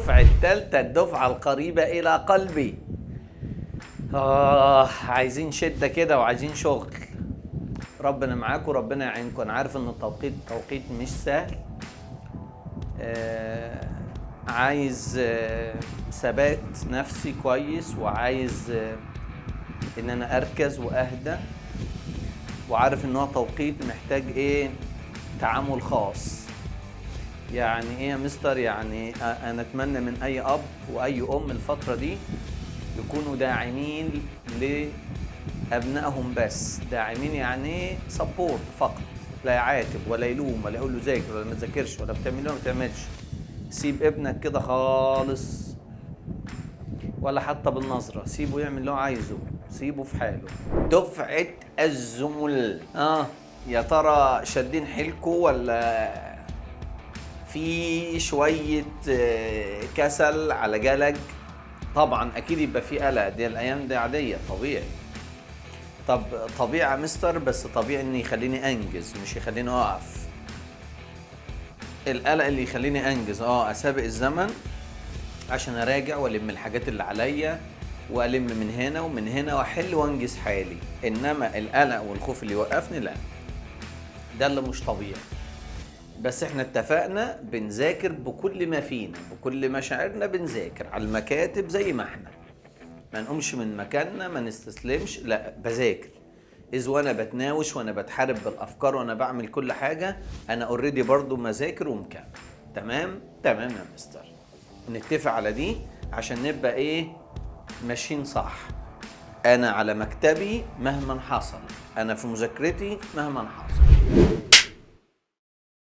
الدفعة التالتة، الدفعة القريبة إلى قلبي. عايزين شدة كده وعايزين شغل. ربنا معاكم، ربنا يعينكم. أنا عارف إن التوقيت مش سهل. عايز ثبات نفسي كويس، وعايز إن أنا أركز وأهدى، وعارف إن هو توقيت محتاج إيه؟ تعامل خاص. يعني ايه يا مستر؟ يعني انا اتمنى من اي اب واي ام الفترة دي يكونوا داعمين لابنائهم، بس داعمين يعني سبورت فقط، لا يعاتب ولا يلوم ولا يقول له ذاكر ولا ما تذاكرش ولا بتعمل ولا ما بتعملش. سيب ابنك كده خالص، ولا حتى بالنظرة، سيبه يعمل اللي هو عايزه، سيبه في حاله. دفعة الزمل، يا ترى شادين حيلكوا ولا في شوية كسل على جلج؟ طبعا اكيد يبقى في قلق، دي الايام دي عادية طبيعي. طب طبيعي يا مستر، بس طبيعي ان يخليني انجز مش يخليني اقف. القلق اللي يخليني انجز اسابق الزمن عشان اراجع والم الحاجات اللي عليا، والم من هنا ومن هنا واحل وانجز حالي. انما القلق والخوف اللي يوقفني لا، ده اللي مش طبيعي. بس احنا اتفقنا بنذاكر بكل ما فينا، بكل مشاعرنا بنذاكر على المكاتب زي ما احنا، ما نقومش من مكاننا، ما نستسلمش، لا بذاكر. اذ وانا بتناوش وانا بتحارب بالافكار وانا بعمل كل حاجة، انا اوريدي برضو مذاكر ومكمل. تمام يا مستر، نتفق على دي عشان نبقى ايه؟ ماشيين صح. انا على مكتبي مهما حصل، انا في مذاكرتي مهما حصل.